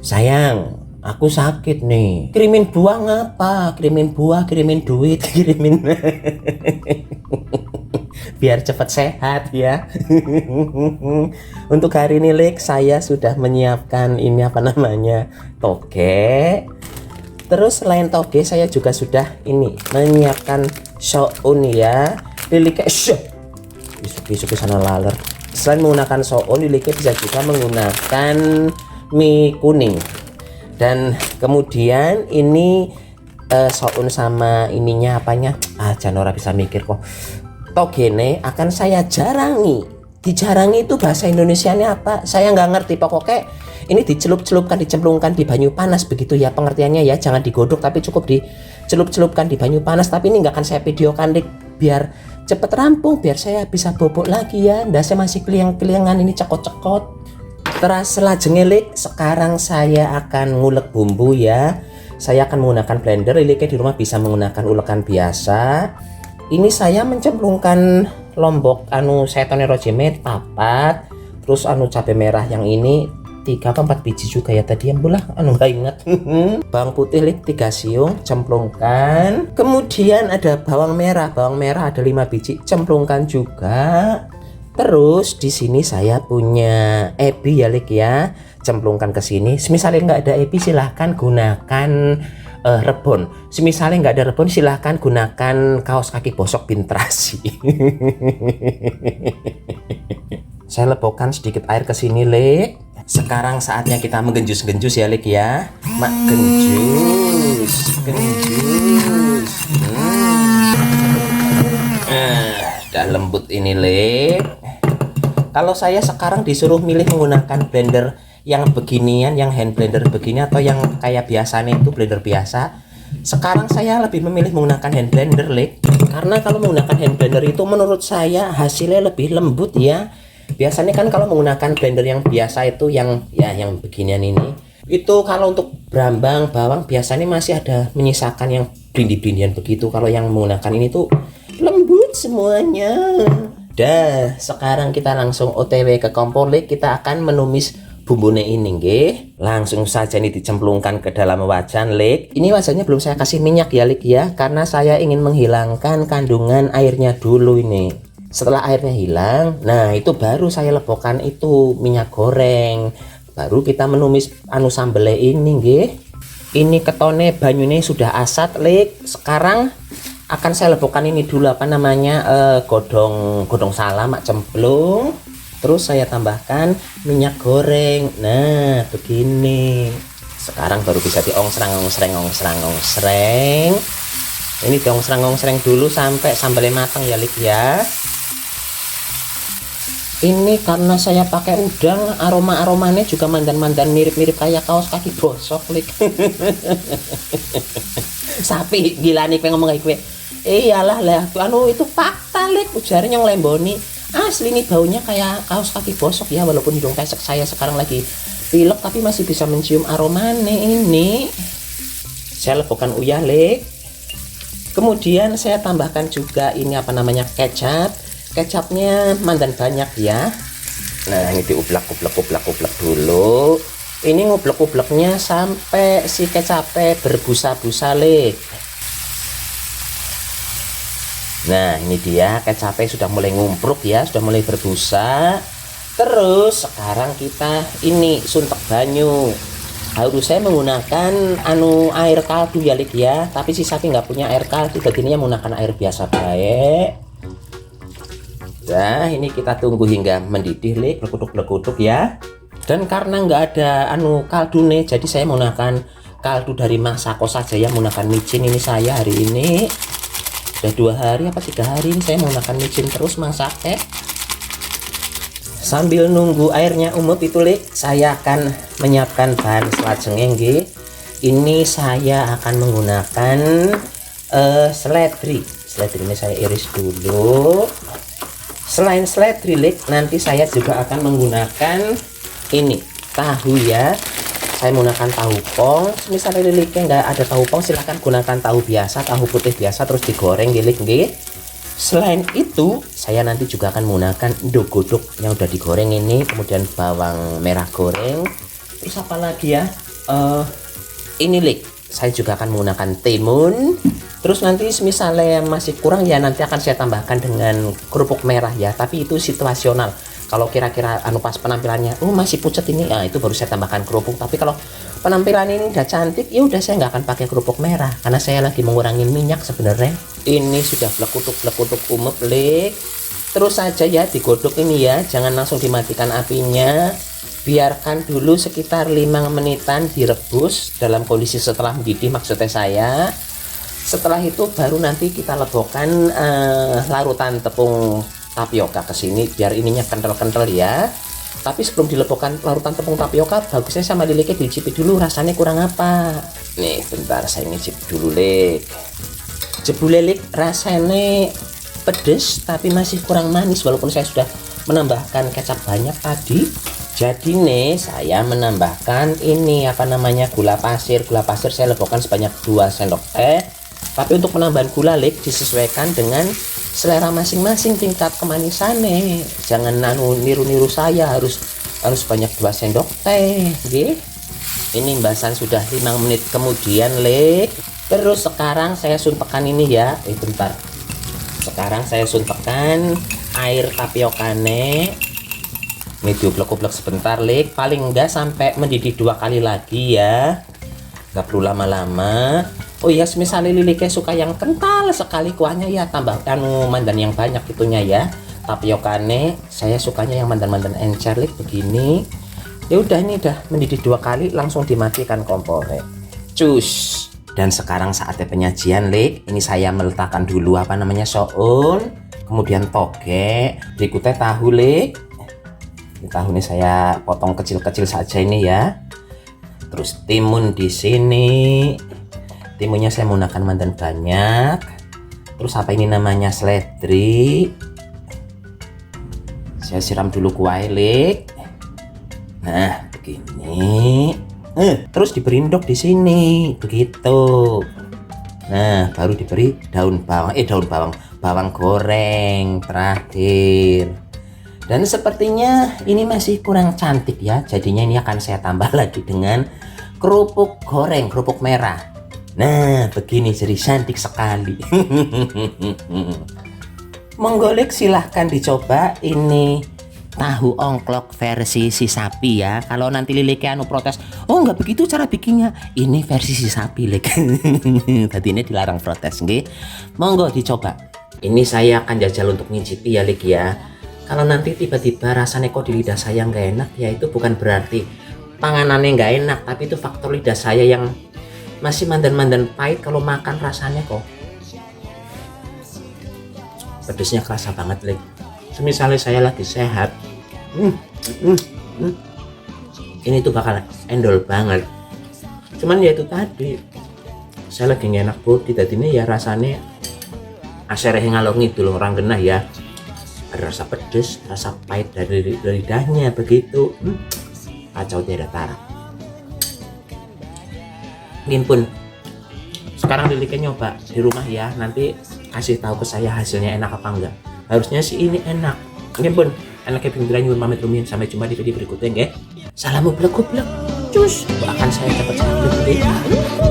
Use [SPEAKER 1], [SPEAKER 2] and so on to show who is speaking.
[SPEAKER 1] sayang, aku sakit nih. Kirimin buah ngapa? Kirimin buah, kirimin duit, kirimin biar cepat sehat ya. Untuk hari ini Lek, saya sudah menyiapkan ini apa namanya, toge. Terus selain toge saya juga sudah ini menyiapkan soun ya. Lilike besok sana laler. Selain menggunakan soun, Lilike bisa juga menggunakan mie kuning. Dan kemudian ini soun sama ininya apanya? Janora bisa mikir kok. Togene akan saya jarangi. Dijarangi itu bahasa Indonesianya apa? Saya nggak ngerti, pokoknya ini dicelup-celupkan, dicemplungkan di banyu panas begitu ya pengertiannya ya. Jangan digodok tapi cukup dicelup-celupkan di banyu panas. Tapi ini nggak akan saya videokan Lik, biar cepet rampung, biar saya bisa bobok lagi ya. Ndasnya masih keliang-keliangan ini cekot-cekot. Terus selajengnya Lik, sekarang saya akan ngulek bumbu ya. Saya akan menggunakan blender. Lilike di rumah bisa menggunakan ulekan biasa. Ini saya mencemplungkan lombok setone rojemet 4, terus cabai merah yang ini 3 atau 4 biji juga ya tadi yang bola nggak inget. Bawang putih Lik 3 siung cemplungkan. Kemudian ada bawang merah ada 5 biji cemplungkan juga. Terus di sini saya punya ebi ya Lik ya, cemplungkan ke sini. Misalnya nggak ada ebi silahkan gunakan rebon. Misalnya nggak ada rebon silahkan gunakan kaos kaki bosok Pintrasi. Saya lebokkan sedikit air ke sini Lik. Sekarang saatnya kita menggenjus-genjus ya Lik ya. Mak genjus. Udah lembut ini Lik. Kalau saya sekarang disuruh milih menggunakan blender yang beginian, yang hand blender begini atau yang kayak biasa nih, itu blender biasa. Sekarang saya lebih memilih menggunakan hand blender Lik. Karena kalau menggunakan hand blender itu menurut saya hasilnya lebih lembut ya. Biasanya kan kalau menggunakan blender yang biasa itu yang beginian ini, itu kalau untuk brambang, bawang biasanya masih ada menyisakan yang brindy-brindian begitu. Kalau yang menggunakan ini tuh lembut semuanya. Dah, sekarang kita langsung OTW ke kompor Lik. Kita akan menumis bumbune ini nggih. Langsung saja ini dicemplungkan ke dalam wajan Lik. Ini wajannya belum saya kasih minyak ya Lik ya, karena saya ingin menghilangkan kandungan airnya dulu ini. Setelah airnya hilang, nah itu baru saya lebokkan itu minyak goreng. Baru kita menumis sambele ini nggih. Ini ketone banyune sudah asat Lik. Sekarang akan saya lebokkan ini dulu apa namanya godong salam cemplung. Terus saya tambahkan minyak goreng. Nah begini. Sekarang baru bisa diongsreng. Ini diongsreng dulu sampai sambalnya matang ya Lik ya. Ini karena saya pakai udang, aromanya juga mandan-mandan mirip-mirip kayak kaos kaki bosok Lik. Sapi gila nih pengen ngomong kayak gue. Iyalah lah itu fakta Lik, ujarnya yang lemboni. Asli nih baunya kayak kaos kaki bosok ya, walaupun hidung pesek saya sekarang lagi pilek tapi masih bisa mencium aromanya ini. Saya lebokkan uyah Lik. Kemudian saya tambahkan juga ini apa namanya kecap. Kecapnya mandan banyak ya. Nah ini diublek dulu. Ini ngublek-ubleknya sampai si kecapnya berbusa-busa Lik. Nah ini dia kecapnya sudah mulai ngumpruk ya, sudah mulai berbusa. Terus sekarang kita ini suntek banyu. Harus saya menggunakan air kaldu ya Lik ya, tapi si sapi nggak punya air kaldu, jadinya menggunakan air biasa baik. Nah ini kita tunggu hingga mendidih Lik, berkutuk ya. Dan karena nggak ada kaldu nih, jadi saya menggunakan kaldu dari Masako saja ya, menggunakan micin ini saya hari ini. Sudah 2 hari apa 3 hari ini saya menggunakan micin terus masaknya. Sambil nunggu airnya umut itu Lik, saya akan menyiapkan bahan selajengnya nggih. Ini saya akan menggunakan seledri. Seledri ini saya iris dulu. Selain seledri Lik, nanti saya juga akan menggunakan ini tahu ya. Saya menggunakan tahu pong. Misalnya Lilike nggak ada tahu pong, silahkan gunakan tahu biasa, tahu putih biasa, terus digoreng Lilik nggih. Selain itu saya nanti juga akan menggunakan dogodok yang udah digoreng ini, kemudian bawang merah goreng, terus apa lagi ya, eh ini Lik, saya juga akan menggunakan timun. Terus nanti misalnya masih kurang ya nanti akan saya tambahkan dengan kerupuk merah ya, tapi itu situasional. Kalau kira-kira pas penampilannya masih pucat ini, itu baru saya tambahkan kerupuk. Tapi kalau penampilan ini udah cantik, ya udah saya nggak akan pakai kerupuk merah karena saya lagi mengurangi minyak sebenarnya. Ini sudah blekutuk umep Lik. Terus saja ya digodok ini ya, jangan langsung dimatikan apinya. Biarkan dulu sekitar 5 menitan direbus dalam kondisi setelah mendidih maksudnya saya. Setelah itu baru nanti kita lebokkan larutan tepung tapioka ke sini biar ininya kental-kental ya. Tapi sebelum dilebokkan larutan tepung tapioka, bagusnya sama liliknya dicicip dulu rasanya kurang apa. Nih bentar saya ngicip dulu Lik. Jebule Lik rasanya pedes tapi masih kurang manis walaupun saya sudah menambahkan kecap banyak tadi. Jadi nih saya menambahkan ini gula pasir. Gula pasir saya lebokkan sebanyak 2 sendok teh. Tapi untuk penambahan gula Lik disesuaikan dengan selera masing-masing tingkat kemanisannya. Jangan niru-niru saya harus banyak 2 sendok teh. Nggih. Ini bahasan sudah 5 menit kemudian Lik. Terus sekarang saya suntikan ini ya. Bentar. Sekarang saya suntikan air tapiokane. Ini dioblek-oblek sebentar Lik, paling enggak sampai mendidih 2 kali lagi ya, nggak perlu lama-lama. Oh iya, misalnya liliknya suka yang kental sekali kuahnya ya tambahkan mandan yang banyak itunya ya. Tapiokane saya sukanya yang mandan-mandan encer Lik begini. Ya udah, ini udah mendidih 2 kali langsung dimatikan kompornya. Cus. Dan sekarang saatnya penyajian Lik. Ini saya meletakkan dulu soun, kemudian toge, berikutnya tahu Lik. Ini tahu nih saya potong kecil-kecil saja ini ya. Terus timun di sini. Timunnya saya menggunakan mandan banyak. Terus seledri. Saya siram dulu kuah Lik. Nah, begini. Terus diberi endok di sini, begitu. Nah, baru diberi bawang goreng terakhir. Dan sepertinya ini masih kurang cantik ya. Jadinya ini akan saya tambah lagi dengan kerupuk goreng, kerupuk merah. Nah, begini jadi cantik sekali. Monggo Lik, silahkan dicoba. Ini tahu ongklok versi si sapi ya. Kalau nanti liliknya protes, nggak begitu cara bikinnya. Ini versi si sapi Lik. Tadi ini dilarang protes nggih. Monggo dicoba. Ini saya akan jajal untuk ngicipi ya Lik ya. Kalau nanti tiba-tiba rasanya kok di lidah saya nggak enak, ya itu bukan berarti panganannya nggak enak, tapi itu faktor lidah saya yang masih mandan-mandan pahit. Kalau makan rasanya kok pedesnya kerasa banget Lik. Misalnya saya lagi sehat, ini tuh bakal endol banget. Cuman ya itu tadi, saya lagi nggak enak perut, tadinya ya rasanya asereh ngalor ngidul orang genah ya. Ada rasa pedes, rasa pahit dari lidahnya begitu. Kacau tiada tara. Mungkin pun sekarang liliknya nyoba di rumah ya, nanti kasih tahu ke saya hasilnya enak apa enggak. Harusnya sih ini enak. Mungkin pun enaknya pinggiran nyuwun pamit rumiyin. Sampai jumpa di video berikutnya nggih. Salam goblek-goblek. Cus. Akan saya cepat-cepat berhenti.